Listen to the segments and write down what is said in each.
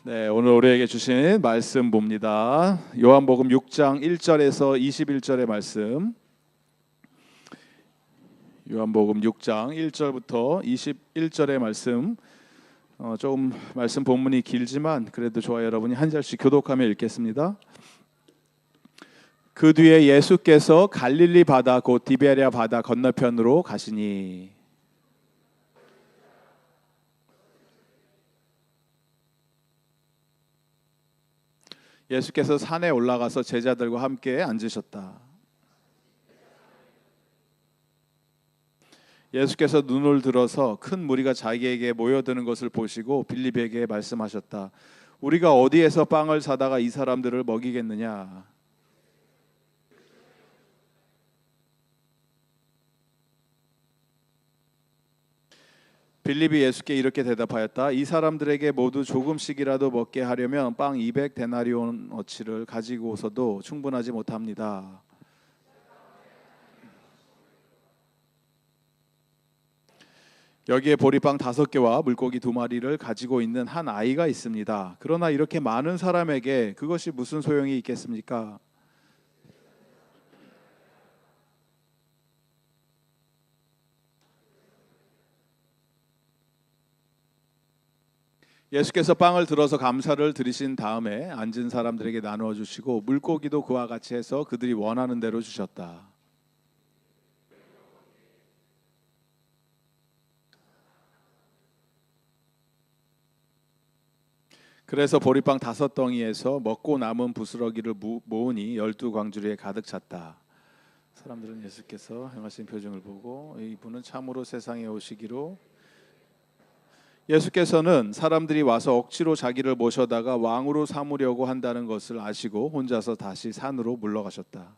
네, 오늘 우리에게 주신 말씀 봅니다. 요한복음 6장 1절에서 21절의 말씀. 요한복음 6장 1절부터 21절의 말씀. 조금 말씀 본문이 길지만 그래도 저와 여러분이 한 절씩 교독하며 읽겠습니다. 그 뒤에 예수께서 갈릴리 바다 곧 디베랴 바다 건너편으로 가시니 예수께서 산에 올라가서 제자들과 함께 앉으셨다. 예수께서 눈을 들어서 큰 무리가 자기에게 모여드는 것을 보시고 빌립에게 말씀하셨다. 우리가 어디에서 빵을 사다가 이 사람들을 먹이겠느냐? 빌립이 예수께 이렇게 대답하였다. 이 사람들에게 모두 조금씩이라도 먹게 하려면 빵 200데나리온어치를 가지고 오서도 충분하지 못합니다. 여기에 보리빵 5개와 물고기 2마리를 가지고 있는 한 아이가 있습니다. 그러나 이렇게 많은 사람에게 그것이 무슨 소용이 있겠습니까? 예수께서 빵을 들어서 감사를 드리신 다음에 앉은 사람들에게 나누어 주시고 물고기도 그와 같이 해서 그들이 원하는 대로 주셨다. 그래서 보리빵 5덩이에서 먹고 남은 부스러기를 모으니 12광주리에 가득 찼다. 사람들은 예수께서 행하신 표정을 보고 이분은 참으로 세상에 오시기로 예수께서는 사람들이 와서 억지로 자기를 모셔다가 왕으로 삼으려고 한다는 것을 아시고 혼자서 다시 산으로 물러가셨다.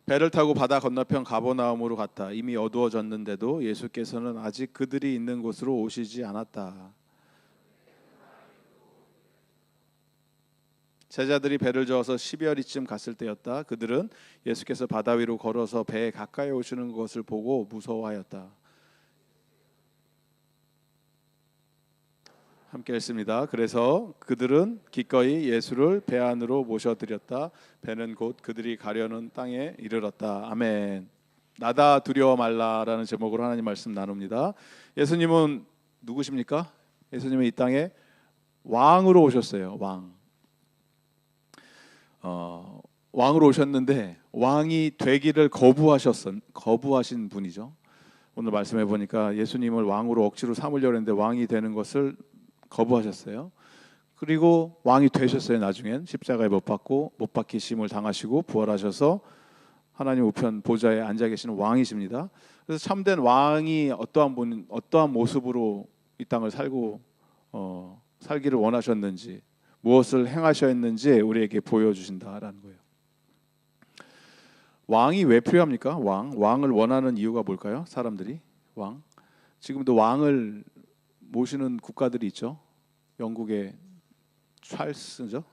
배를 타고 바다 건너편 가버나움으로 갔다. 이미 어두워졌는데도 예수께서는 아직 그들이 있는 곳으로 오시지 않았다. 제자들이 배를 저어서 10여리쯤 갔을 때였다. 그들은 예수께서 바다 위로 걸어서 배에 가까이 오시는 것을 보고 무서워하였다. 함께 읽습니다. 그래서 그들은 기꺼이 예수를 배 안으로 모셔드렸다. 배는 곧 그들이 가려는 땅에 이르렀다. 아멘. 나다 두려워 말라라는 제목으로 하나님 말씀 나눕니다. 예수님은 누구십니까? 예수님은 이 땅에 왕으로 오셨어요. 왕으로 오셨는데 왕이 되기를 거부하신 분이죠. 오늘 말씀해 보니까 예수님을 왕으로 억지로 삼으려고 했는데 왕이 되는 것을 거부하셨어요. 그리고 왕이 되셨어요. 나중엔 십자가에 못 박히심을 당하시고 부활하셔서 하나님 우편 보좌에 앉아 계시는 왕이십니다. 그래서 참된 왕이 어떠한 모습으로 이 땅을 살기를 원하셨는지 무엇을 행하셨는지 우리에게 보여주신다라는 거예요. 왕이 왜 필요합니까? 왕을 원하는 이유가 뭘까요? 사람들이 지금도 왕을 모시는 국가들이 있죠. 영국의 찰스죠.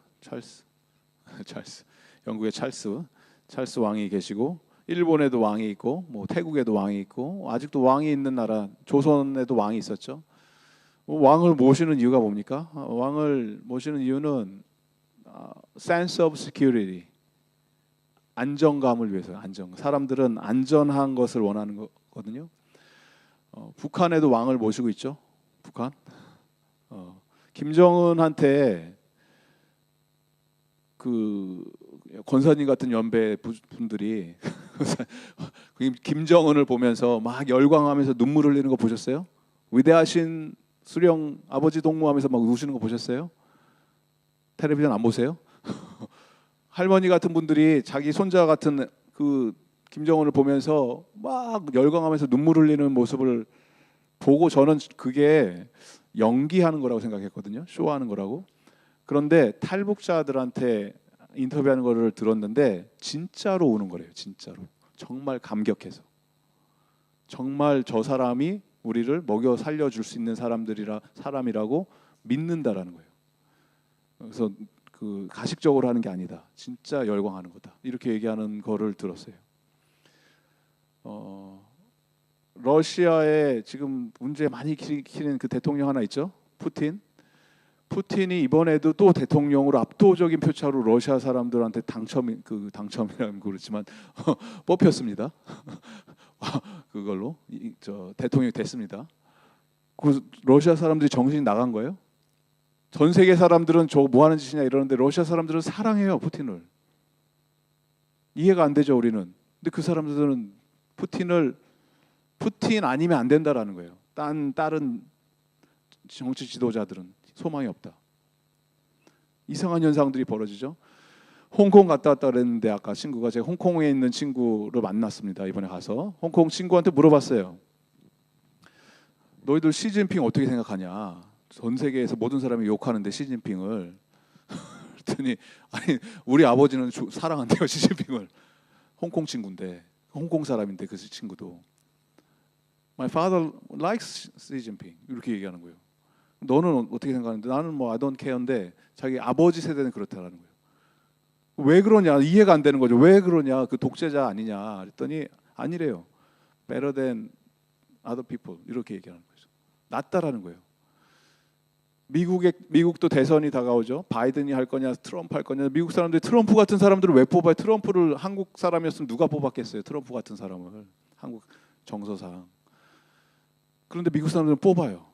영국의 찰스 왕이 계시고 일본에도 왕이 있고 태국에도 왕이 있고 아직도 왕이 있는 나라 조선에도 왕이 있었죠. 왕을 모시는 이유가 뭡니까? 왕을 모시는 이유는 sense of security, 안정감을 위해서요. 사람들은 안전한 것을 원하는 거거든요. 북한에도 왕을 모시고 있죠. 북한. 김정은한테 그 권사님 같은 연배 분들이 김정은을 보면서 막 열광하면서 눈물 흘리는 거 보셨어요? 위대하신 수령 아버지 동무하면서 막 우시는 거 보셨어요? 텔레비전 안 보세요? 할머니 같은 분들이 자기 손자 같은 그 김정은을 보면서 막 열광하면서 눈물 흘리는 모습을 보고 저는 그게 연기하는 거라고 생각했거든요. 쇼하는 거라고. 그런데 탈북자들한테 인터뷰하는 거를 들었는데 진짜로 우는 거래요. 진짜로. 정말 감격해서. 정말 저 사람이 우리를 먹여 살려줄 수 있는 사람이라고 믿는다라는 거예요. 그래서 그 가식적으로 하는 게 아니다. 진짜 열광하는 거다. 이렇게 얘기하는 거를 들었어요. 러시아에 지금 문제 많이 일으키는 그 대통령 하나 있죠. 푸틴이 이번에도 또 대통령으로 압도적인 표차로 러시아 사람들한테 당첨이라면 그렇지만 뽑혔습니다. 그걸로 대통령이 됐습니다. 그 러시아 사람들이 정신이 나간 거예요. 전 세계 사람들은 저 뭐 하는 짓이냐 이러는데 러시아 사람들은 사랑해요, 푸틴을. 이해가 안 되죠, 우리는. 근데 그 사람들은 푸틴 아니면 안 된다라는 거예요. 다른 정치 지도자들은 소망이 없다. 이상한 현상들이 벌어지죠. 홍콩 갔다 왔다 그랬는데 아까 친구가 제가 홍콩에 있는 친구를 만났습니다. 이번에 가서 홍콩 친구한테 물어봤어요. 너희들 시진핑 어떻게 생각하냐? 전 세계에서 모든 사람이 욕하는데 시진핑을. 그랬더니 아니 우리 아버지는 사랑한대요, 시진핑을. 홍콩 친구인데, 홍콩 사람인데 그 친구도 My father likes Xi Jinping 이렇게 얘기하는 거예요. 너는 어떻게 생각하는데? 나는 뭐 I don't care인데 자기 아버지 세대는 그렇다라는 거예요. 왜 그러냐? 이해가 안 되는 거죠. 왜 그러냐? 그 독재자 아니냐? 그랬더니 아니래요. Better than other people 이렇게 얘기하는 거죠. 낫다라는 거예요. 미국도 대선이 다가오죠. 바이든이 할 거냐, 트럼프 할 거냐. 미국 사람들이 트럼프 같은 사람들을 왜 뽑아요? 트럼프를 한국 사람이었으면 누가 뽑았겠어요? 트럼프 같은 사람을 한국 정서상. 그런데 미국 사람들은 뽑아요.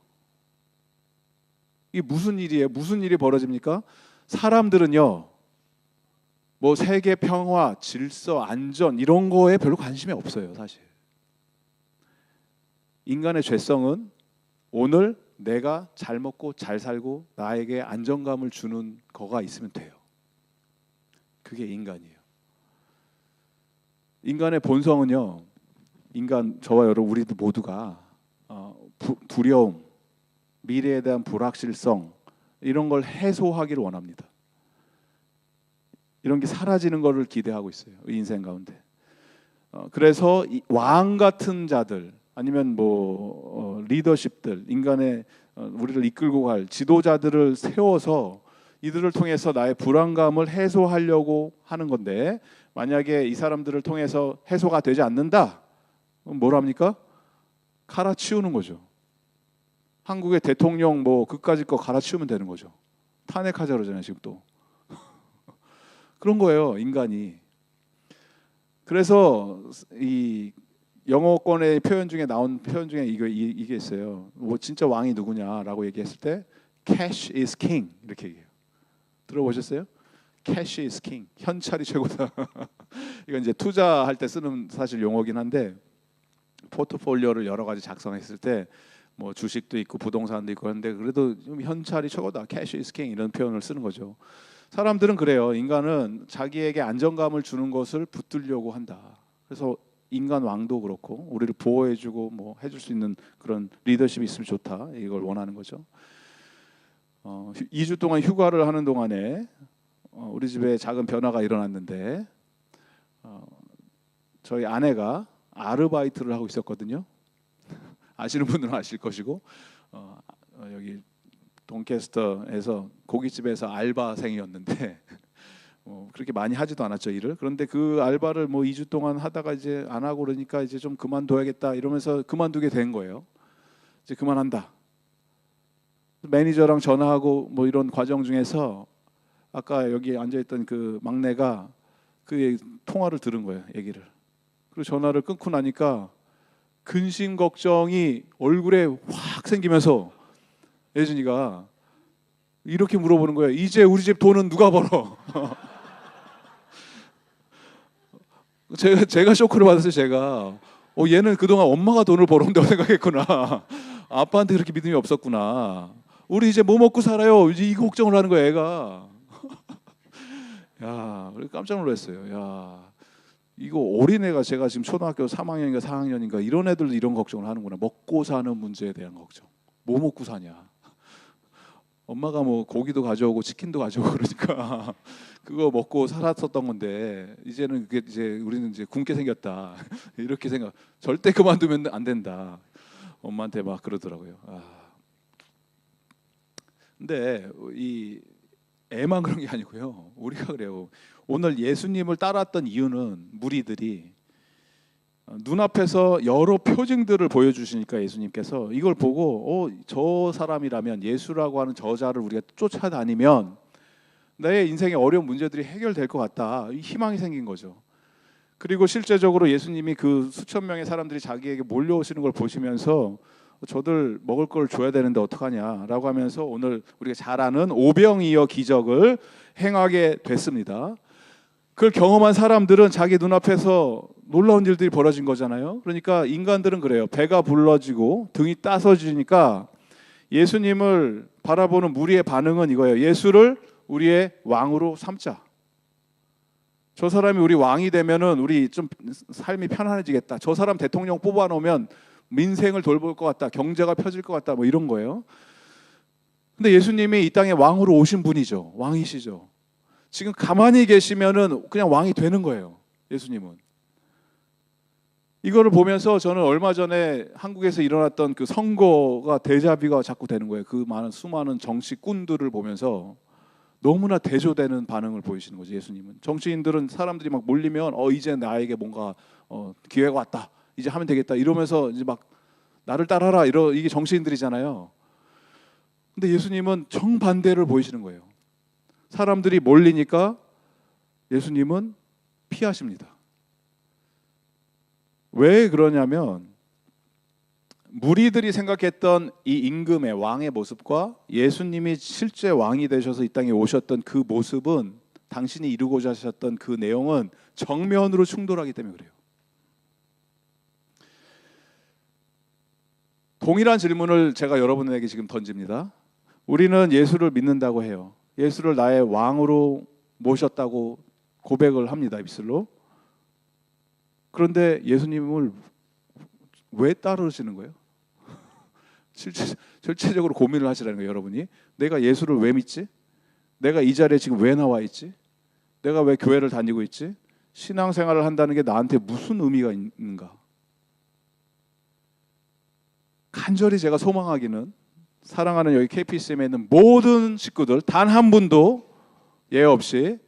이게 무슨 일이에요? 무슨 일이 벌어집니까? 사람들은요, 뭐 세계 평화, 질서, 안전 이런 거에 별로 관심이 없어요, 사실. 인간의 죄성은 오늘 내가 잘 먹고 잘 살고 나에게 안정감을 주는 거가 있으면 돼요. 그게 인간이에요. 인간의 본성은요, 저와 여러분 우리도 모두가 두려움, 미래에 대한 불확실성 이런 걸 해소하기를 원합니다. 이런 게 사라지는 것을 기대하고 있어요, 인생 가운데. 그래서 왕 같은 자들 아니면 리더십들, 인간의 우리를 이끌고 갈 지도자들을 세워서 이들을 통해서 나의 불안감을 해소하려고 하는 건데, 만약에 이 사람들을 통해서 해소가 되지 않는다, 그럼 뭘 합니까? 갈아치우는 거죠. 한국의 대통령 그까짓 거 갈아치우면 되는 거죠. 탄핵하자 그러잖아요, 지금 또. 그런 거예요, 인간이. 그래서 이 영어권의 표현 중에 나온 표현 중에 이게 있어요. 진짜 왕이 누구냐라고 얘기했을 때 cash is king 이렇게 얘기해요. 들어보셨어요? cash is king. 현찰이 최고다. 이건 이제 투자할 때 쓰는 사실 용어긴 한데, 포트폴리오를 여러 가지 작성했을 때 주식도 있고 부동산도 있고 하는데 그래도 좀 현찰이 최고다. cash is king 이런 표현을 쓰는 거죠. 사람들은 그래요. 인간은 자기에게 안정감을 주는 것을 붙들려고 한다. 그래서 인간 왕도 그렇고 우리를 보호해주고 해줄 수 있는 그런 리더십이 있으면 좋다. 이걸 원하는 거죠. 2주 동안 휴가를 하는 동안에 우리 집에 작은 변화가 일어났는데, 저희 아내가 아르바이트를 하고 있었거든요. 아시는 분들은 아실 것이고, 여기 돈캐스터에서 고깃집에서 알바생이었는데 그렇게 많이 하지도 않았죠, 일을. 그런데 그 알바를 2주 동안 하다가 이제 안 하고 그러니까 이제 좀 그만둬야겠다 이러면서 그만두게 된 거예요. 이제 그만한다. 매니저랑 전화하고 이런 과정 중에서 아까 여기 앉아있던 그 막내가 그 통화를 들은 거예요, 얘기를. 그리고 전화를 끊고 나니까 근심 걱정이 얼굴에 확 생기면서 예준이가 이렇게 물어보는 거예요. 이제 우리 집 돈은 누가 벌어? 제가 쇼크를 받았어요. 제가 얘는 그동안 엄마가 돈을 벌어온다고 생각했구나. 아빠한테 그렇게 믿음이 없었구나. 우리 이제 뭐 먹고 살아요? 이제 이 걱정을 하는 거야, 애가. 야, 깜짝 놀랐어요. 야, 이거 어린애가, 제가 지금 초등학교 3학년인가 4학년인가 이런 애들도 이런 걱정을 하는구나. 먹고 사는 문제에 대한 걱정. 뭐 먹고 사냐? 엄마가 고기도 가져오고 치킨도 가져오고 그러니까 그거 먹고 살았었던 건데 이제는 그게 이제 우리는 이제 굶게 생겼다. 이렇게 생각. 절대 그만두면 안 된다. 엄마한테 막 그러더라고요. 근데 이 애만 그런 게 아니고요. 우리가 그래요. 오늘 예수님을 따랐던 이유는 무리들이 눈앞에서 여러 표징들을 보여주시니까 예수님께서 이걸 보고 저 사람이라면, 예수라고 하는 저자를 우리가 쫓아다니면 내 인생의 어려운 문제들이 해결될 것 같다, 이 희망이 생긴 거죠. 그리고 실제적으로 예수님이 그 수천 명의 사람들이 자기에게 몰려오시는 걸 보시면서 저들 먹을 걸 줘야 되는데 어떡하냐라고 하면서 오늘 우리가 잘 아는 오병이어 기적을 행하게 됐습니다. 그걸 경험한 사람들은 자기 눈앞에서 놀라운 일들이 벌어진 거잖아요. 그러니까 인간들은 그래요. 배가 불러지고 등이 따서지니까 예수님을 바라보는 무리의 반응은 이거예요. 예수를 우리의 왕으로 삼자. 저 사람이 우리 왕이 되면은 우리 좀 삶이 편안해지겠다. 저 사람 대통령 뽑아놓으면 민생을 돌볼 것 같다. 경제가 펴질 것 같다. 뭐 이런 거예요. 근데 예수님이 이 땅에 왕으로 오신 분이죠. 왕이시죠. 지금 가만히 계시면은 그냥 왕이 되는 거예요. 예수님은. 이거를 보면서 저는 얼마 전에 한국에서 일어났던 그 선거가 데자뷰가 자꾸 되는 거예요. 그 많은 수많은 정치꾼들을 보면서 너무나 대조되는 반응을 보이시는 거죠. 예수님은. 정치인들은 사람들이 막 몰리면 이제 나에게 뭔가 기회가 왔다, 이제 하면 되겠다 이러면서 이제 막 나를 따라라, 이게 정치인들이잖아요. 근데 예수님은 정반대를 보이시는 거예요. 사람들이 몰리니까 예수님은 피하십니다. 왜 그러냐면 무리들이 생각했던 이 임금의 왕의 모습과 예수님이 실제 왕이 되셔서 이 땅에 오셨던 그 모습은, 당신이 이루고자 하셨던 그 내용은 정면으로 충돌하기 때문에 그래요. 동일한 질문을 제가 여러분에게 지금 던집니다. 우리는 예수를 믿는다고 해요. 예수를 나의 왕으로 모셨다고 고백을 합니다. 입술로. 그런데 예수님을 왜 따르시는 거예요? 실체적으로 고민을 하시라는 거예요. 여러분이 내가 예수를 왜 믿지? 내가 이 자리에 지금 왜 나와 있지? 내가 왜 교회를 다니고 있지? 신앙생활을 한다는 게 나한테 무슨 의미가 있는가? 간절히 제가 소망하기는, 사랑하는 여기 KPCM에 있는 모든 식구들 단 한 분도 예 없이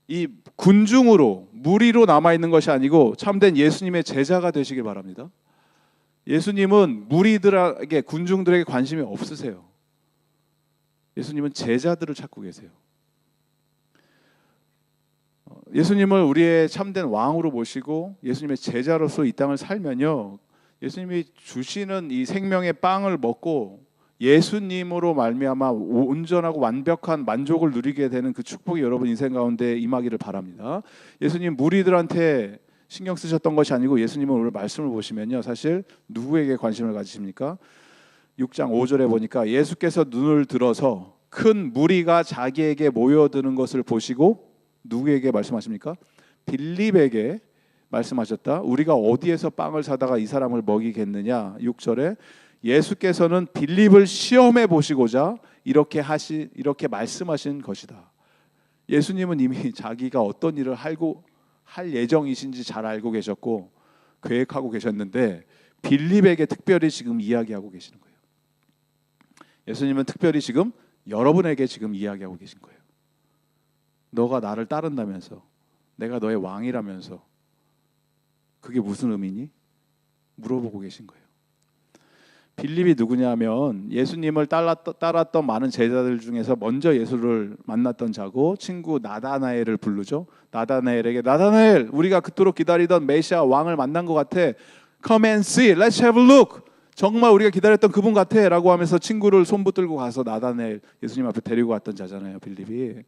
이 군중으로, 무리로 남아있는 것이 아니고 참된 예수님의 제자가 되시길 바랍니다. 예수님은 무리들에게, 군중들에게 관심이 없으세요. 예수님은 제자들을 찾고 계세요. 예수님을 우리의 참된 왕으로 모시고 예수님의 제자로서 이 땅을 살면요, 예수님이 주시는 이 생명의 빵을 먹고 예수님으로 말미암아 온전하고 완벽한 만족을 누리게 되는 그 축복이 여러분 인생 가운데 임하기를 바랍니다. 예수님 무리들한테 신경 쓰셨던 것이 아니고, 예수님은 오늘 말씀을 보시면요, 사실 누구에게 관심을 가지십니까? 6장 5절에 보니까 예수께서 눈을 들어서 큰 무리가 자기에게 모여드는 것을 보시고 누구에게 말씀하십니까? 빌립에게 말씀하셨다. 우리가 어디에서 빵을 사다가 이 사람을 먹이겠느냐. 6절에 예수께서는 빌립을 시험해 보시고자 이렇게 말씀하신 것이다. 예수님은 이미 자기가 어떤 일을 할 예정이신지 잘 알고 계셨고 계획하고 계셨는데, 빌립에게 특별히 지금 이야기하고 계시는 거예요. 예수님은 특별히 지금 여러분에게 지금 이야기하고 계신 거예요. 너가 나를 따른다면서, 내가 너의 왕이라면서 그게 무슨 의미니? 물어보고 계신 거예요. 빌립이 누구냐면 예수님을 따랐던 많은 제자들 중에서 먼저 예수를 만났던 자고, 친구 나다나엘을 부르죠. 나다나엘에게, 나다나엘, 우리가 그토록 기다리던 메시아 왕을 만난 것 같아. Come and see, let's have a look. 정말 우리가 기다렸던 그분 같아 라고 하면서 친구를 손붙들고 가서 나다나엘 예수님 앞에 데리고 갔던 자잖아요, 빌립이.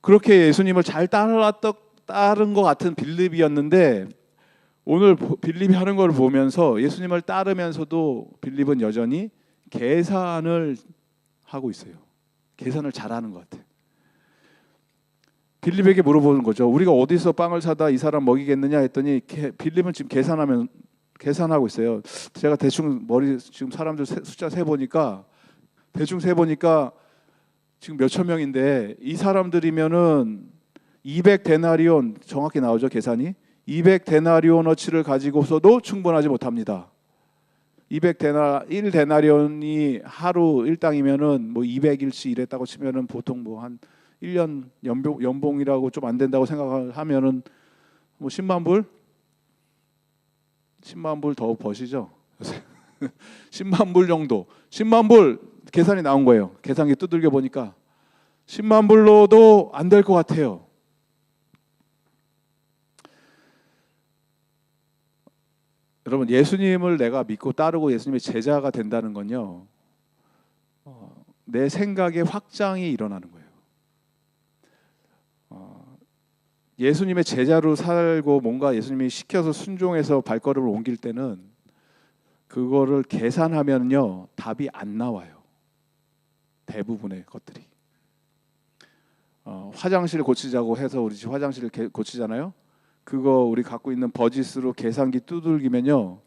그렇게 예수님을 잘 따른 것 같은 빌립이었는데, 오늘 빌립이 하는 걸 보면서 예수님을 따르면서도 빌립은 여전히 계산을 하고 있어요. 계산을 잘하는 것 같아요. 빌립에게 물어보는 거죠. 우리가 어디서 빵을 사다 이 사람 먹이겠느냐 했더니 빌립은 지금 계산하고 있어요. 제가 대충 지금 사람들 숫자 세보니까 지금 몇천 명인데, 이 사람들이면은 200데나리온 정확히 나오죠, 계산이. 200데나리온어치를 가지고서도 충분하지 못합니다. 1데나리온이 하루 일당이면은 뭐 200일치 일했다고 치면은 보통 뭐 한 1년 연봉이라고 좀 안 된다고 생각을 하면은 뭐 10만 불 10만 불 더 버시죠? 10만 불 정도. 10만 불 계산이 나온 거예요. 계산기 두들겨 보니까 10만 불로도 안 될 것 같아요. 여러분, 예수님을 내가 믿고 따르고 예수님의 제자가 된다는 건요, 내 생각의 확장이 일어나는 거예요. 예수님의 제자로 살고 뭔가 예수님이 시켜서 순종해서 발걸음을 옮길 때는 그거를 계산하면요 답이 안 나와요. 대부분의 것들이. 화장실 고치자고 해서 우리 집 화장실을 고치잖아요. 그거 우리 갖고 있는 버짓으로 계산기 두들기면요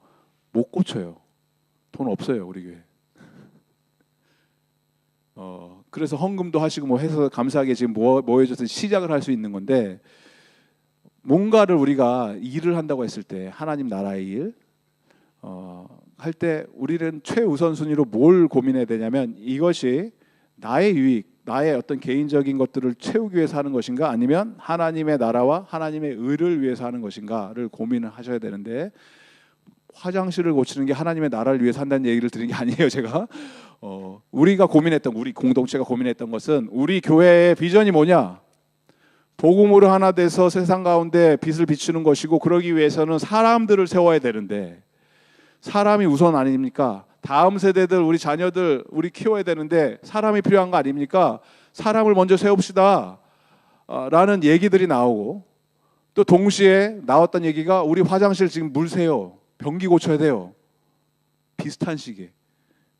못 고쳐요. 돈 없어요 우리 교회. 그래서 헌금도 하시고 뭐 해서 감사하게 지금 모여줘서 시작을 할 수 있는 건데, 뭔가를 우리가 일을 한다고 했을 때 하나님 나라의 일 할 때 우리는 최우선순위로 뭘 고민해야 되냐면, 이것이 나의 유익, 나의 어떤 개인적인 것들을 채우기 위해서 하는 것인가, 아니면 하나님의 나라와 하나님의 의를 위해서 하는 것인가를 고민을 하셔야 되는데, 화장실을 고치는 게 하나님의 나라를 위해서 한다는 얘기를 드린 게 아니에요 제가. 우리가 고민했던, 우리 공동체가 고민했던 것은 우리 교회의 비전이 뭐냐, 복음으로 하나 돼서 세상 가운데 빛을 비추는 것이고, 그러기 위해서는 사람들을 세워야 되는데, 사람이 우선 아닙니까? 다음 세대들, 우리 자녀들 우리 키워야 되는데 사람이 필요한 거 아닙니까? 사람을 먼저 세웁시다 라는 얘기들이 나오고, 또 동시에 나왔던 얘기가 우리 화장실 지금 물 새요, 변기 고쳐야 돼요. 비슷한 시기에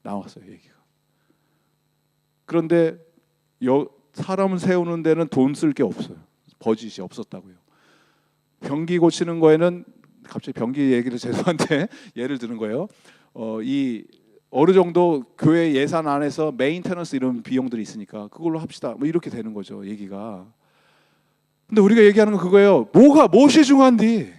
나왔어요 얘기가. 그런데 사람을 세우는 데는 돈 쓸 게 없어요. 버짓이 없었다고요. 변기 고치는 거에는, 갑자기 변기 얘기를 죄송한데 예를 드는 거예요. 이 어느 정도 교회 예산 안에서 메인테넌스 이런 비용들이 있으니까 그걸로 합시다. 뭐 이렇게 되는 거죠 얘기가. 근데 우리가 얘기하는 건 그거예요. 무엇이 중요한디?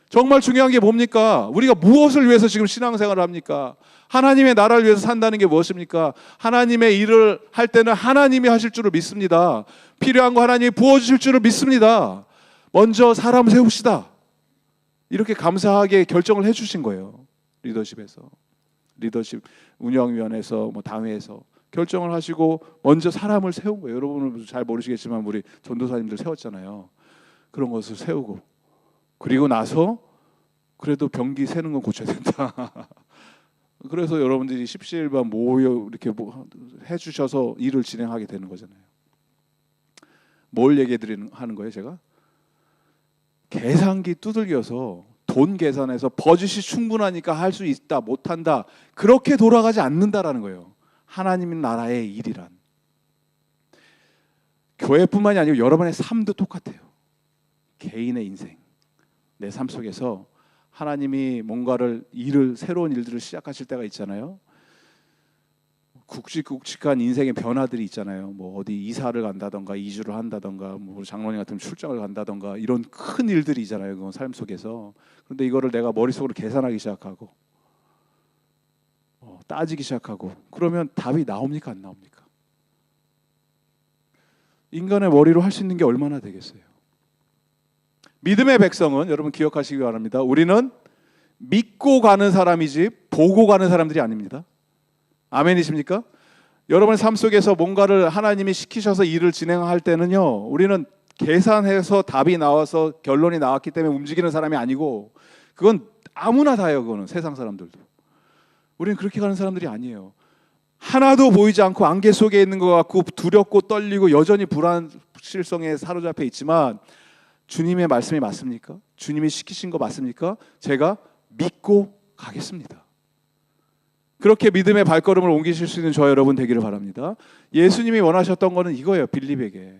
정말 중요한 게 뭡니까? 우리가 무엇을 위해서 지금 신앙생활을 합니까? 하나님의 나라를 위해서 산다는 게 무엇입니까? 하나님의 일을 할 때는 하나님이 하실 줄을 믿습니다. 필요한 거 하나님이 부어주실 줄을 믿습니다. 먼저 사람 세웁시다. 이렇게 감사하게 결정을 해주신 거예요. 리더십에서, 리더십 운영위원회에서, 뭐 당회에서 결정을 하시고 먼저 사람을 세운 거예요. 여러분은 잘 모르시겠지만 우리 전도사님들 세웠잖아요. 그런 것을 세우고, 그리고 나서 그래도 변기 새는 건 고쳐야 된다. 그래서 여러분들이 십시일반 모여 이렇게 해주셔서 일을 진행하게 되는 거잖아요. 뭘 하는 거예요 제가? 계산기 두들겨서 돈 계산해서 버짓이 충분하니까 할 수 있다 못한다 그렇게 돌아가지 않는다라는 거예요. 하나님 나라의 일이란. 교회뿐만이 아니고 여러분의 삶도 똑같아요. 개인의 인생, 내 삶 속에서 하나님이 뭔가를 새로운 일들을 시작하실 때가 있잖아요. 굵직굵직한 인생의 변화들이 있잖아요. 뭐 어디 이사를 간다던가 이주를 한다던가, 뭐 장로님 같은 출장을 간다던가, 이런 큰 일들이 있잖아요. 그건 삶 속에서. 그런데 이거를 내가 머릿속으로 계산하기 시작하고 따지기 시작하고 그러면 답이 나옵니까 안 나옵니까? 인간의 머리로 할 수 있는 게 얼마나 되겠어요? 믿음의 백성은 여러분 기억하시기 바랍니다. 우리는 믿고 가는 사람이지 보고 가는 사람들이 아닙니다. 아멘이십니까? 여러분의 삶 속에서 뭔가를 하나님이 시키셔서 일을 진행할 때는요, 우리는 계산해서 답이 나와서 결론이 나왔기 때문에 움직이는 사람이 아니고, 그건 아무나 다예요. 그거는 세상 사람들도. 우리는 그렇게 가는 사람들이 아니에요. 하나도 보이지 않고 안개 속에 있는 것 같고 두렵고 떨리고 여전히 불안실성에 사로잡혀 있지만, 주님의 말씀이 맞습니까? 주님이 시키신 거 맞습니까? 제가 믿고 가겠습니다. 그렇게 믿음의 발걸음을 옮기실 수 있는 저 여러분 되기를 바랍니다. 예수님이 원하셨던 거는 이거예요. 빌립에게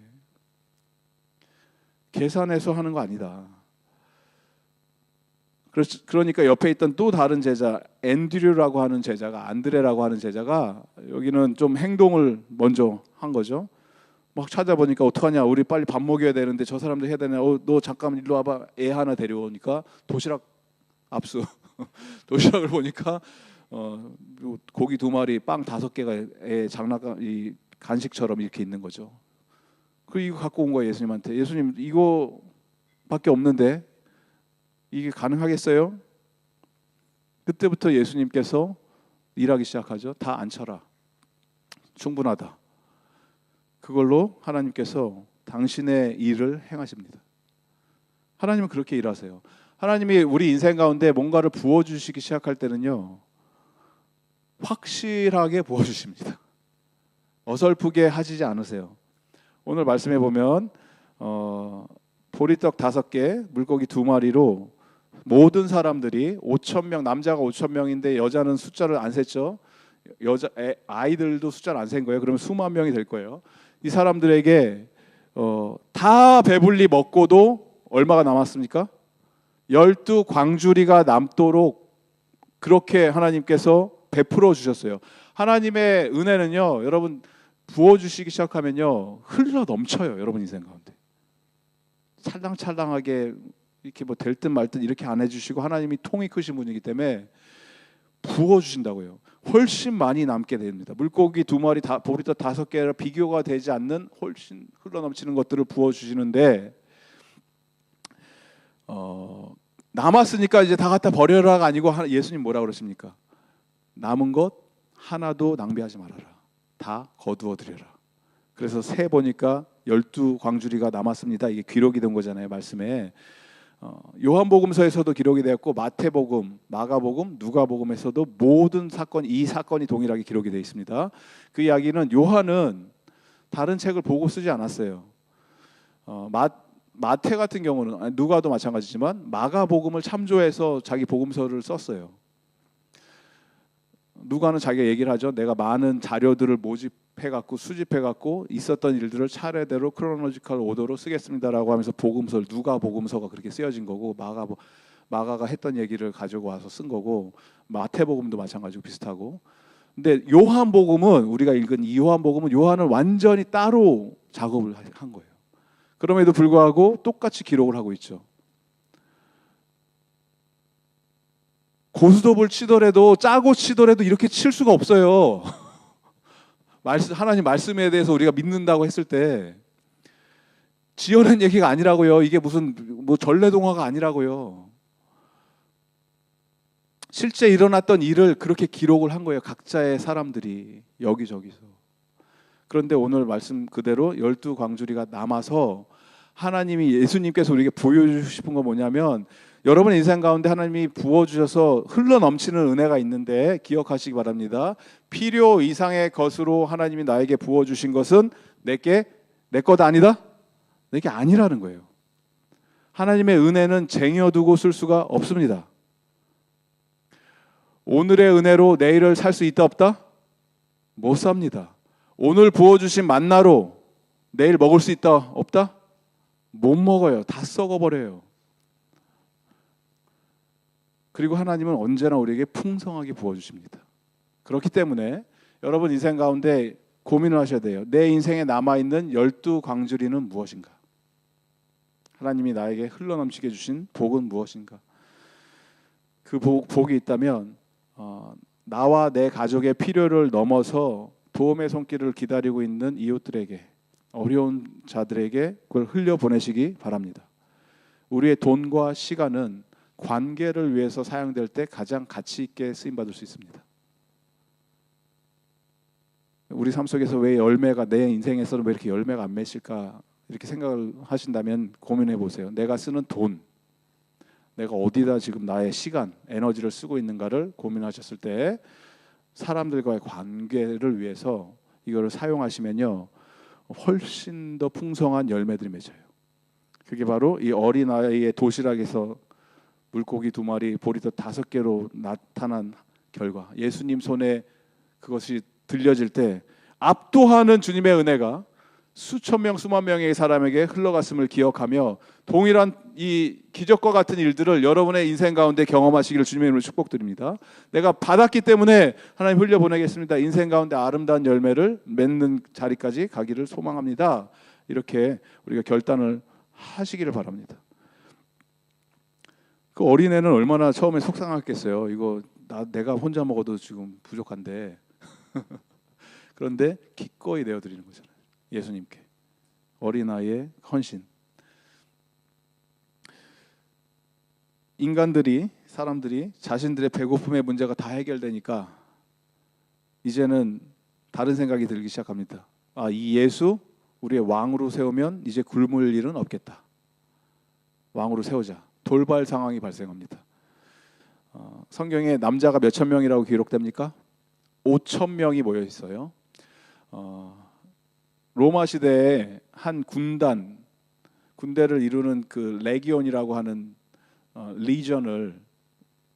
계산해서 하는 거 아니다. 그러니까 옆에 있던 또 다른 제자, 앤드류라고 하는 제자가, 안드레라고 하는 제자가 여기는 좀 행동을 먼저 한 거죠. 막 찾아보니까 어떡하냐, 우리 빨리 밥 먹여야 되는데 저 사람들 해야 되냐, 너 잠깐 일로 와봐, 애 하나 데려오니까 도시락 압수 도시락을 보니까 고기 2마리, 빵 5개가 애 장난감, 이 간식처럼 이렇게 있는 거죠. 이거 갖고 온 거예요 예수님한테. 예수님 이거밖에 없는데 이게 가능하겠어요? 그때부터 예수님께서 일하기 시작하죠. 다 앉혀라. 충분하다. 그걸로 하나님께서 당신의 일을 행하십니다. 하나님은 그렇게 일하세요. 하나님이 우리 인생 가운데 뭔가를 부어주시기 시작할 때는요, 확실하게 부어주십니다. 어설프게 하시지 않으세요. 오늘 말씀해 보면 보리떡 5개, 물고기 2마리로 모든 사람들이 5,000명, 남자가 5,000명인데 여자는 숫자를 안 셌죠. 아이들도 숫자를 안 센 거예요. 그러면 수만 명이 될 거예요. 이 사람들에게 다 배불리 먹고도 얼마가 남았습니까? 12광주리가 남도록 그렇게 하나님께서 베풀어 주셨어요. 하나님의 은혜는요, 여러분 부어주시기 시작하면요, 흘러 넘쳐요. 여러분 인생 가운데 찰랑찰랑하게 이렇게 뭐 될 듯 말 듯 이렇게 안 해주시고, 하나님이 통이 크신 분이기 때문에 부어주신다고요. 훨씬 많이 남게 됩니다. 물고기 2마리, 보리떡 5개랑 비교가 되지 않는 훨씬 흘러넘치는 것들을 부어주시는데, 남았으니까 이제 다 갖다 버려라가 아니고 예수님 뭐라 그러십니까? 남은 것 하나도 낭비하지 말아라. 다 거두어 드려라. 그래서 세 보니까 12광주리가 남았습니다. 이게 기록이 된 거잖아요, 말씀에. 요한복음서에서도 기록이 되었고, 마태복음, 마가복음, 누가복음에서도 모든 사건, 이 사건이 동일하게 기록이 되어 있습니다. 그 이야기는 요한은 다른 책을 보고 쓰지 않았어요. 마태 같은 경우는, 누가도 마찬가지지만 마가복음을 참조해서 자기 복음서를 썼어요. 누가는 자기가 얘기를 하죠. 내가 많은 자료들을 모집해갖고 수집해갖고 있었던 일들을 차례대로 크로노지컬 오더로 쓰겠습니다라고 하면서 복음서를, 누가 복음서가 그렇게 쓰여진 거고, 마가가 했던 얘기를 가지고 와서 쓴 거고, 마태복음도 마찬가지고 비슷하고. 근데 요한복음은, 우리가 읽은 이 요한복음은 요한은 완전히 따로 작업을 한 거예요. 그럼에도 불구하고 똑같이 기록을 하고 있죠. 고스톱을 치더라도, 짜고 치더라도 이렇게 칠 수가 없어요. 하나님 말씀에 대해서 우리가 믿는다고 했을 때 지어낸 얘기가 아니라고요. 이게 무슨 뭐 전래동화가 아니라고요. 실제 일어났던 일을 그렇게 기록을 한 거예요. 각자의 사람들이 여기저기서. 그런데 오늘 말씀 그대로 12광주리가 남아서 하나님이, 예수님께서 우리에게 보여주고 싶은 건 뭐냐면, 여러분 인생 가운데 하나님이 부어주셔서 흘러넘치는 은혜가 있는데 기억하시기 바랍니다. 필요 이상의 것으로 하나님이 나에게 부어주신 것은 내 것 아니다? 내게 아니라는 거예요. 하나님의 은혜는 쟁여두고 쓸 수가 없습니다. 오늘의 은혜로 내일을 살 수 있다 없다? 못 삽니다. 오늘 부어주신 만나로 내일 먹을 수 있다 없다? 못 먹어요. 다 썩어버려요. 그리고 하나님은 언제나 우리에게 풍성하게 부어주십니다. 그렇기 때문에 여러분 인생 가운데 고민을 하셔야 돼요. 내 인생에 남아있는 12광주리는 무엇인가? 하나님이 나에게 흘러넘치게 주신 복은 무엇인가? 그 복이 있다면 나와 내 가족의 필요를 넘어서 도움의 손길을 기다리고 있는 이웃들에게, 어려운 자들에게 그걸 흘려보내시기 바랍니다. 우리의 돈과 시간은 관계를 위해서 사용될 때 가장 가치 있게 쓰임받을 수 있습니다. 우리 삶 속에서 왜 열매가, 내 인생에서는 왜 이렇게 열매가 안 맺힐까, 이렇게 생각을 하신다면 고민해 보세요. 내가 쓰는 돈, 내가 어디다 지금 나의 시간, 에너지를 쓰고 있는가를 고민하셨을 때 사람들과의 관계를 위해서 이거를 사용하시면요, 훨씬 더 풍성한 열매들이 맺어요. 그게 바로 이 어린아이의 도시락에서 물고기 2마리, 보리떡 5개로 나타난 결과, 예수님 손에 그것이 들려질 때 압도하는 주님의 은혜가 수천 명, 수만 명의 사람에게 흘러갔음을 기억하며 동일한 이 기적과 같은 일들을 여러분의 인생 가운데 경험하시기를 주님의 이름으로 축복드립니다. 내가 받았기 때문에 하나님 흘려보내겠습니다. 인생 가운데 아름다운 열매를 맺는 자리까지 가기를 소망합니다. 이렇게 우리가 결단을 하시기를 바랍니다. 그 어린애는 얼마나 처음에 속상했겠어요. 이거 내가 혼자 먹어도 지금 부족한데 그런데 기꺼이 내어드리는 거잖아요. 예수님께. 어린아이의 헌신. 인간들이 사람들이 자신들의 배고픔의 문제가 다 해결되니까 이제는 다른 생각이 들기 시작합니다. 아, 이 예수 우리의 왕으로 세우면 이제 굶을 일은 없겠다. 왕으로 세우자. 돌발 상황이 발생합니다. 성경에 남자가 몇천 명이라고 기록됩니까? 5천 명이 모여 있어요. 로마 시대에 한 군대를 이루는 그 레기온이라고 하는 리전을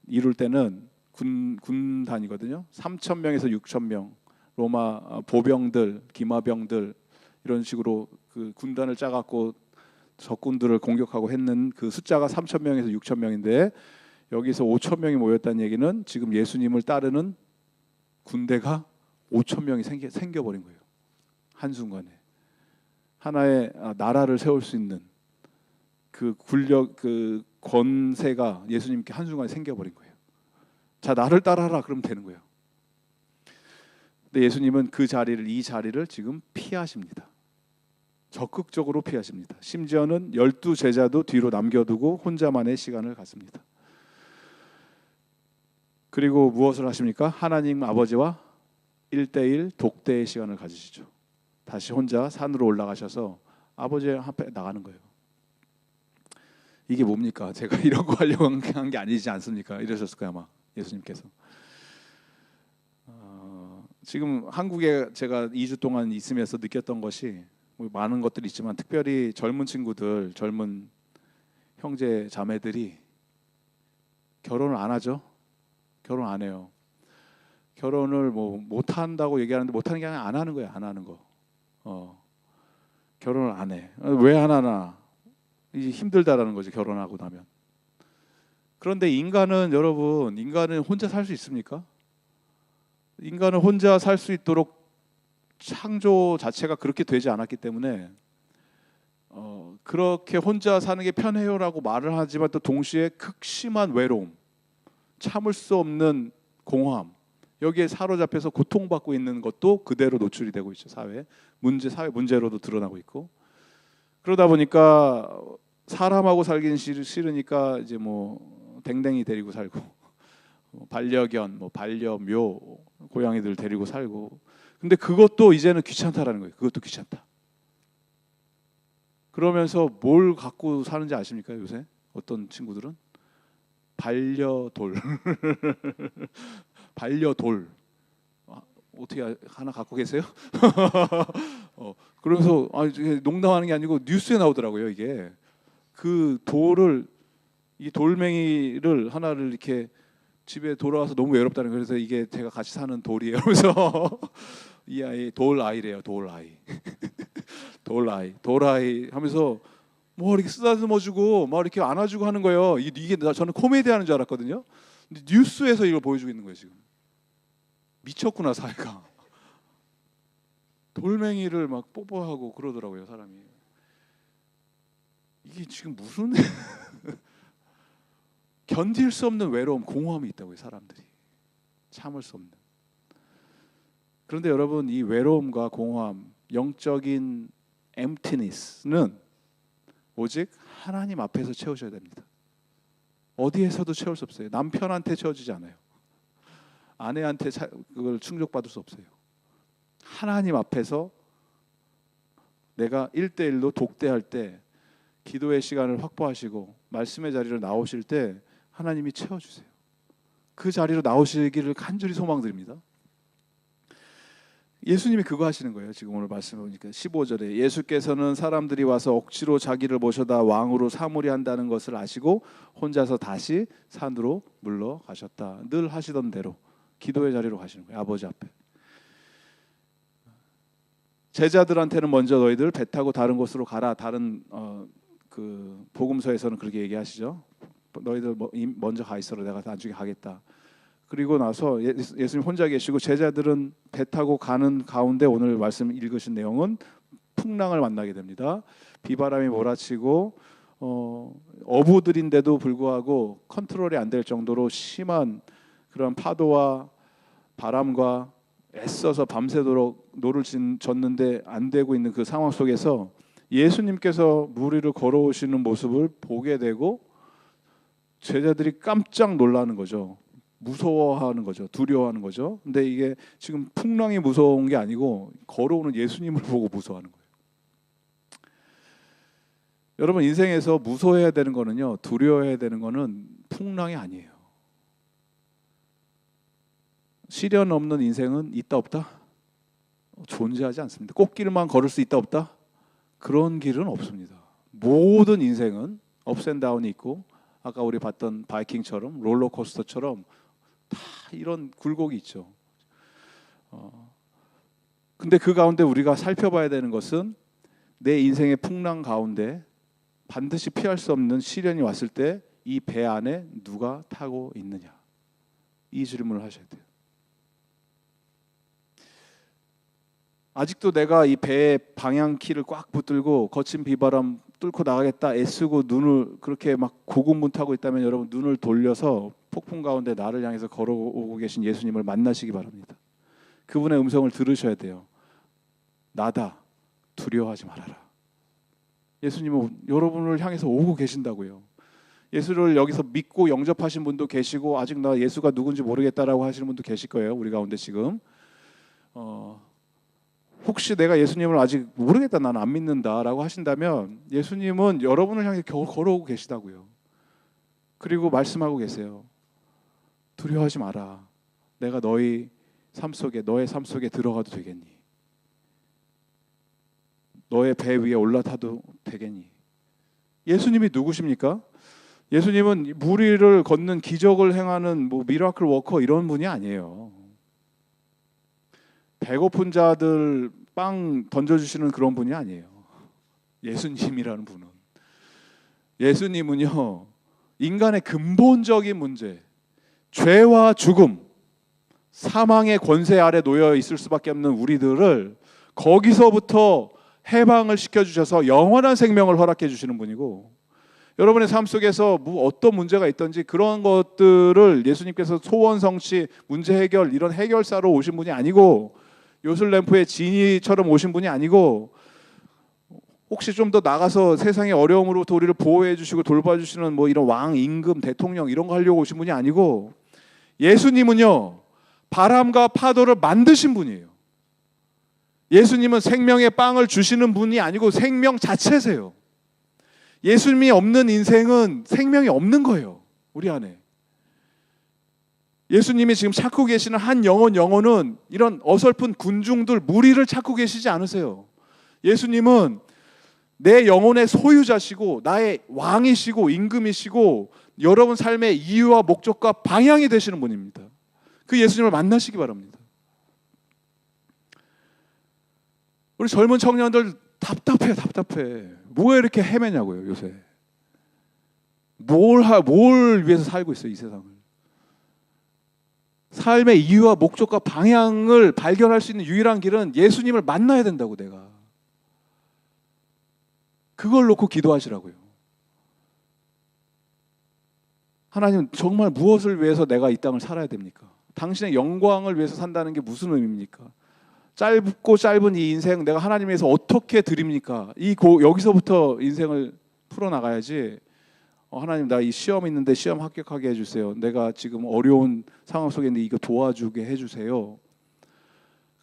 이룰 때는 군단이거든요. 3천 명에서 6천 명 로마 보병들, 기마병들 이런 식으로 그 군단을 짜갖고 적군들을 공격하고 했는 그 숫자가 3천 명에서 6천 명인데 여기서 5천 명이 모였다는 얘기는 지금 예수님을 따르는 군대가 5천 명이 생겨버린 거예요. 한순간에 하나의 나라를 세울 수 있는 그 군력, 그 권세가 예수님께 한순간에 생겨버린 거예요. 자, 나를 따라라 그러면 되는 거예요. 근데 예수님은 이 자리를 지금 피하십니다. 적극적으로 피하십니다. 심지어는 12 제자도 뒤로 남겨두고 혼자만의 시간을 갖습니다. 그리고 무엇을 하십니까? 하나님 아버지와 1대1 독대의 시간을 가지시죠. 다시 혼자 산으로 올라가셔서 아버지 앞에 나가는 거예요. 이게 뭡니까? 제가 이런 거 하려고 한 게 아니지 않습니까? 이러셨을 거예요 아마 예수님께서. 지금 한국에 제가 2주 동안 있으면서 느꼈던 것이 많은 것들이 있지만 특별히 젊은 친구들, 젊은 형제 자매들이 결혼을 안 하죠. 결혼 안 해요. 결혼을 뭐 못 한다고 얘기하는데 못 하는 게 아니라 안 하는 거예요. 안 하는 거. 결혼을 안 해. 왜 안 하나? 이제 힘들다라는 거죠. 결혼하고 나면. 그런데 여러분, 인간은 혼자 살 수 있습니까? 인간은 혼자 살 수 있도록 창조 자체가 그렇게 되지 않았기 때문에 그렇게 혼자 사는 게 편해요라고 말을 하지만 또 동시에 극심한 외로움, 참을 수 없는 공허함, 여기에 사로잡혀서 고통받고 있는 것도 그대로 노출이 되고 있죠. 사회 문제로도 드러나고 있고. 그러다 보니까 사람하고 살기는 싫으니까 이제 뭐 댕댕이 데리고 살고 반려견, 뭐 반려묘 고양이들 데리고 살고. 근데 그것도 이제는 귀찮다라는 거예요. 그것도 귀찮다. 그러면서 뭘 갖고 사는지 아십니까? 요새 어떤 친구들은 반려돌 반려돌. 어떻게 하나 갖고 계세요? 그러면서 농담하는 게 아니고 뉴스에 나오더라고요. 이게 그 이 돌멩이를 하나를 이렇게 집에 돌아와서 너무 외롭다는 거예요. 그래서 이게 제가 같이 사는 돌이에요. 그래서 이 아이 돌아이래요. 돌아이 돌아이 하면서 뭐 이렇게 쓰다듬어주고 막 이렇게 안아주고 하는 거예요. 이게 저는 코미디 하는 줄 알았거든요. 근데 뉴스에서 이걸 보여주고 있는 거예요. 지금 미쳤구나 사회가. 돌멩이를 막 뽀뽀하고 그러더라고요 사람이. 이게 지금 무슨 견딜 수 없는 외로움, 공허함이 있다고요. 사람들이 참을 수 없는. 그런데 여러분, 이 외로움과 공허함, 영적인 emptiness는 오직 하나님 앞에서 채우셔야 됩니다. 어디에서도 채울 수 없어요. 남편한테 채워지지 않아요. 아내한테 그걸 충족받을 수 없어요. 하나님 앞에서 내가 1대1로 독대할 때 기도의 시간을 확보하시고 말씀의 자리로 나오실 때 하나님이 채워주세요. 그 자리로 나오시기를 간절히 소망드립니다. 예수님이 그거 하시는 거예요. 지금 오늘 말씀 보니까 15절에 예수께서는 사람들이 와서 억지로 자기를 모셔다 왕으로 삼으려 한다는 것을 아시고 혼자서 다시 산으로 물러가셨다. 늘 하시던 대로 기도의 자리로 가시는 거예요. 아버지 앞에. 제자들한테는 먼저 너희들 배 타고 다른 곳으로 가라. 다른 그 복음서에서는 그렇게 얘기하시죠. 너희들 먼저 가 있어라. 내가 나중에 가겠다. 그리고 나서 예수님 혼자 계시고 제자들은 배 타고 가는 가운데 오늘 말씀 읽으신 내용은 풍랑을 만나게 됩니다. 비바람이 몰아치고 어부들인데도 불구하고 컨트롤이 안 될 정도로 심한 그런 파도와 바람과 애써서 밤새도록 노를 젓는데 안 되고 있는 그 상황 속에서 예수님께서 물 위를 걸어오시는 모습을 보게 되고 제자들이 깜짝 놀라는 거죠. 무서워하는 거죠. 두려워하는 거죠. 근데 이게 지금 풍랑이 무서운 게 아니고 걸어오는 예수님을 보고 무서워하는 거예요. 여러분, 인생에서 무서워해야 되는 거는요, 두려워해야 되는 거는 풍랑이 아니에요. 시련 없는 인생은 있다 없다? 존재하지 않습니다. 꽃길만 걸을 수 있다 없다? 그런 길은 없습니다. 모든 인생은 업앤다운이 있고, 아까 우리 봤던 바이킹처럼 롤러코스터처럼 다 이런 굴곡이 있죠. 근데 그 가운데 우리가 살펴봐야 되는 것은 내 인생의 풍랑 가운데 반드시 피할 수 없는 시련이 왔을 때 이 배 안에 누가 타고 있느냐, 이 질문을 하셔야 돼요. 아직도 내가 이 배의 방향키를 꽉 붙들고 거친 비바람 뚫고 나가겠다 애쓰고 눈을 그렇게 막 고군분투하고 있다면, 여러분, 눈을 돌려서 폭풍 가운데 나를 향해서 걸어오고 계신 예수님을 만나시기 바랍니다. 그분의 음성을 들으셔야 돼요. 나다, 두려워하지 말아라. 예수님은 여러분을 향해서 오고 계신다고요. 예수를 여기서 믿고 영접하신 분도 계시고, 아직 나 예수가 누군지 모르겠다라고 하시는 분도 계실 거예요. 우리 가운데 지금 혹시 내가 예수님을 아직 모르겠다, 나는 안 믿는다라고 하신다면, 예수님은 여러분을 향해 걸어오고 계시다고요. 그리고 말씀하고 계세요. 두려워하지 마라. 내가 너의 삶 속에 들어가도 되겠니? 너의 배 위에 올라타도 되겠니? 예수님이 누구십니까? 예수님은 물 위를 걷는 기적을 행하는 미라클 워커 이런 분이 아니에요. 배고픈 자들 빵 던져주시는 그런 분이 아니에요. 예수님이라는 분은, 예수님은요, 인간의 근본적인 문제, 죄와 죽음, 사망의 권세 아래 놓여 있을 수밖에 없는 우리들을 거기서부터 해방을 시켜주셔서 영원한 생명을 허락해 주시는 분이고, 여러분의 삶 속에서 어떤 문제가 있든지 그런 것들을 예수님께서 소원 성취, 문제 해결, 이런 해결사로 오신 분이 아니고, 요술램프의 지니처럼 오신 분이 아니고, 혹시 좀 더 나가서 세상의 어려움으로부터 우리를 보호해 주시고 돌봐주시는 이런 왕, 임금, 대통령 이런 거 하려고 오신 분이 아니고, 예수님은요, 바람과 파도를 만드신 분이에요. 예수님은 생명의 빵을 주시는 분이 아니고 생명 자체세요. 예수님이 없는 인생은 생명이 없는 거예요, 우리 안에. 예수님이 지금 찾고 계시는 한 영혼은 이런 어설픈 군중들, 무리를 찾고 계시지 않으세요. 예수님은 내 영혼의 소유자시고 나의 왕이시고 임금이시고 여러분 삶의 이유와 목적과 방향이 되시는 분입니다. 그 예수님을 만나시기 바랍니다. 우리 젊은 청년들 답답해. 뭐에 이렇게 헤매냐고요, 요새. 뭘 위해서 살고 있어요, 이 세상을. 삶의 이유와 목적과 방향을 발견할 수 있는 유일한 길은 예수님을 만나야 된다고, 내가. 그걸 놓고 기도하시라고요. 하나님, 정말 무엇을 위해서 내가 이 땅을 살아야 됩니까? 당신의 영광을 위해서 산다는 게 무슨 의미입니까? 짧고 짧은 이 인생 내가 하나님 위해서 어떻게 드립니까? 여기서부터 인생을 풀어나가야지. 하나님, 나 이 시험 있는데 시험 합격하게 해주세요. 내가 지금 어려운 상황 속에 있는데 이거 도와주게 해주세요.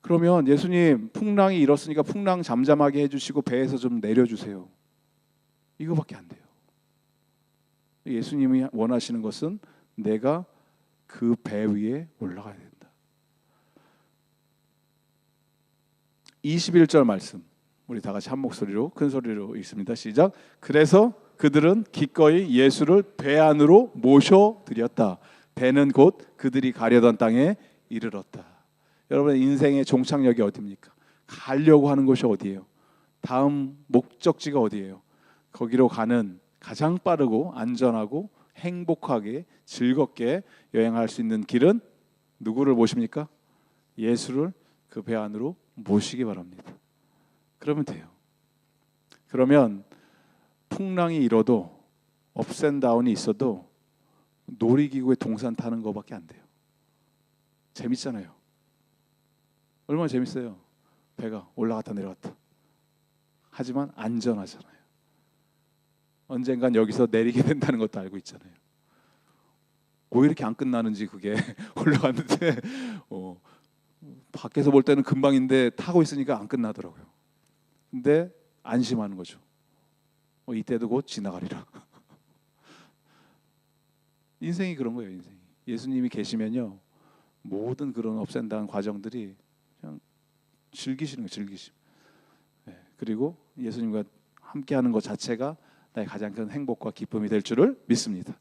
그러면 예수님, 풍랑이 일었으니까 풍랑 잠잠하게 해주시고 배에서 좀 내려주세요. 이거밖에 안 돼요. 예수님이 원하시는 것은 내가 그 배 위에 올라가야 된다. 21절 말씀, 우리 다 같이 한 목소리로 큰 소리로 읽습니다. 시작. 그래서 그들은 기꺼이 예수를 배 안으로 모셔드렸다. 배는 곧 그들이 가려던 땅에 이르렀다. 여러분의 인생의 종착역이 어디입니까? 가려고 하는 곳이 어디예요? 다음 목적지가 어디예요? 거기로 가는 가장 빠르고 안전하고 행복하게 즐겁게 여행할 수 있는 길은 누구를 모십니까? 예수를 그 배 안으로 모시기 바랍니다. 그러면 돼요. 그러면 풍랑이 일어도 업앤다운이 있어도 놀이기구에 동산 타는 거밖에 안 돼요. 재밌잖아요. 얼마나 재밌어요. 배가 올라갔다 내려갔다. 하지만 안전하잖아요. 언젠간 여기서 내리게 된다는 것도 알고 있잖아요. 왜 이렇게 안 끝나는지 그게 올라갔는데 밖에서 볼 때는 금방인데 타고 있으니까 안 끝나더라고요. 근데 안심하는 거죠. 이때도 곧 지나가리라. 인생이 그런 거예요. 인생이. 예수님이 계시면요, 모든 그런 업앤다운 과정들이 그냥 즐기시는 거예요. 즐기심. 네. 그리고 예수님과 함께하는 것 자체가 나의 가장 큰 행복과 기쁨이 될 줄을 믿습니다.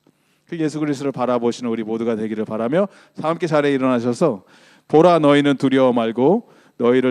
그 예수 그리스도를 바라보시는 우리 모두가 되기를 바라며 다 함께 자리에 일어나셔서 보라 너희는 두려워 말고 너희를